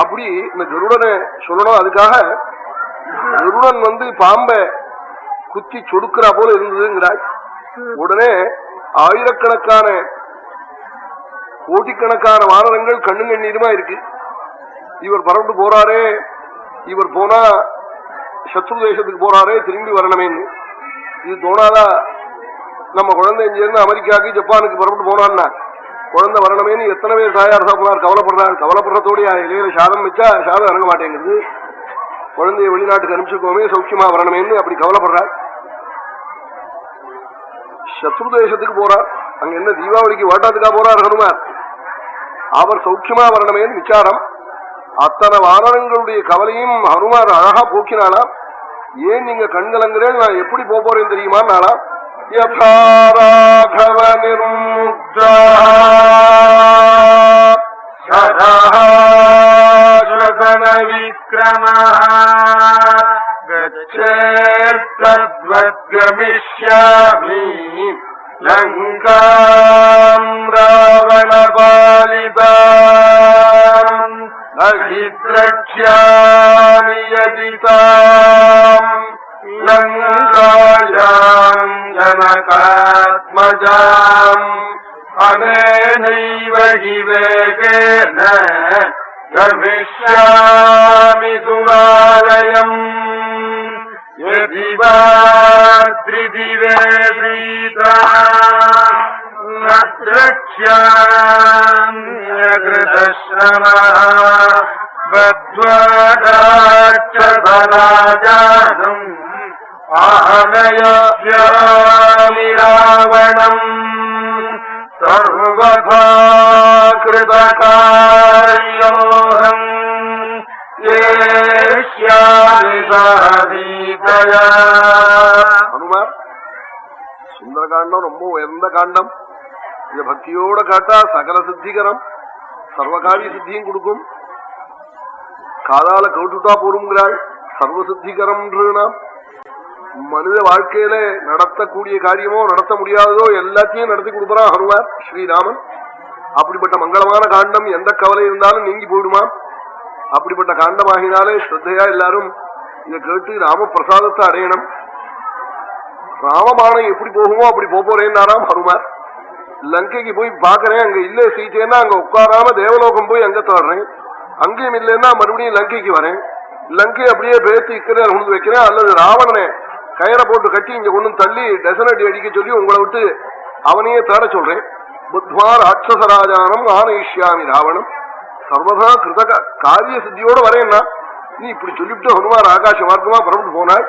அப்படி இந்த கருடனை சொல்லணும். அதுக்காக கருடன் பாம்பை குத்தி சொடுக்கிறா போல இருந்ததுங்கிறாய். உடனே ஆயிரக்கணக்கான கோட்டிக்கணக்கான வானரங்கள் கண்ணும் கண்ணீருமா இருக்கு. இவர் பரவிட்டு போறாரே, இவர் போனா சத்ரு தேசத்துக்கு போறாரே, திரும்பி வரணுமேன்னு இது தோணாதா? நம்ம குழந்தை இங்கிருந்து அமெரிக்காவுக்கு ஜப்பானுக்கு பரவிட்டு போனான்னா குழந்தை வரணுமேன்னு எத்தனை பேர் தாயார் சாப்பிடார் கவலைப்படுறாரு. கவலைப்படுறதோடைய இலையில சாதம் வச்சா சாதம் இறங்க மாட்டேங்குது. குழந்தைய வெளிநாட்டுக்கு அனுப்பிச்சுக்கோமே சௌக்கியமா வரணுமேன்னு அப்படி கவலைப்படுறார். சத்ரு தேசத்துக்கு போறார். அங்க என்ன தீபாவளிக்கு ஓட்டாத்துக்கா போறார் ஹனுமார். அவர் சௌக்கியமா வரணுமேன்னு விசாரம். அத்தனை வானரங்களுடைய கவலையும் ஹனுமார் அழகா போக்கினாளா. ஏன் நீங்க கண்கலங்குறேன், நான் எப்படி போறேன்னு தெரியுமா நாளா. யதா ராഘவ நிர்முக்தா சதஹ விக்ரமஹ கச்சேத்தத்வத்கமிஷ்யாமி லங்காம் ராவணபாலிதாம் அஹித்ரக்ஷ்யாமி யதிதாம் லங்காயாம் ஜனகாத்மஜாம் அனேனைவ ஹி வேகேன கமிஷ்யாமி துராலயம் யதி வா த்ரிதிவே ப்ரீதா நத்ரக்ஷ்யாம்யக்ருதஸ்ரமः பத்வா ராட்சசராஜானம் ஆனயஸ்யாமி ராவணம் சர்வதா கிருதகார்யோஹம் ஹனுமார். சுந்தரகாண்டம் ரொம்ப உயர்ந்த காண்டம். இத பக்தியோட காட்டா சகல சித்திகரம், சர்வகாரிய சித்தியும் கொடுக்கும். காதால கவுட்டுட்டா போருங்கிறாள். சர்வ சித்திகரம் மனித வாழ்க்கையில நடத்தக்கூடிய காரியமோ நடத்த முடியாததோ எல்லாத்தையும் நடத்தி கொடுப்பான் ஹனுமார் ஸ்ரீராமன். அப்படிப்பட்ட மங்களமான காண்டம் எந்த கவலை இருந்தாலும் நீங்கி போயிடுமா. அப்படிப்பட்ட காண்டமாகினாலே ஸ்ரத்தையா எல்லாரும் இதை கேட்டு ராம பிரசாதத்தை அடையணும். ராமபானம் எப்படி போகுமோ அப்படி போறேன்னாராம் ஹனுமார். லங்கைக்கு போய் பாக்குறேன், அங்க இல்ல சீட்டேன்னா அங்க உட்காராம தேவலோகம் போய் அங்க தோடுறேன். அங்கேயும் இல்லைன்னா மறுபடியும் லங்கைக்கு வரேன். லங்கை அப்படியே பேத்து இக்கிறேன் கொண்டு வைக்கிறேன். அல்லது ராவணனை கயிறை போட்டு கட்டி இங்க கொண்டு தள்ளி டெசனட்டி அடிக்க சொல்லி உங்களை விட்டு அவனையே தேட சொல்றேன். புத்வா ராட்சசராஜானம் ஆனயிஷ்யாமி ராவணம் சர்வதா கிருத காரிய சித்தியோட வரேன்னா நீ இப்படி சொல்லிவிட்டு ஹனுமார் ஆகாச மார்க்கமா பரவிட்டு போனாய்.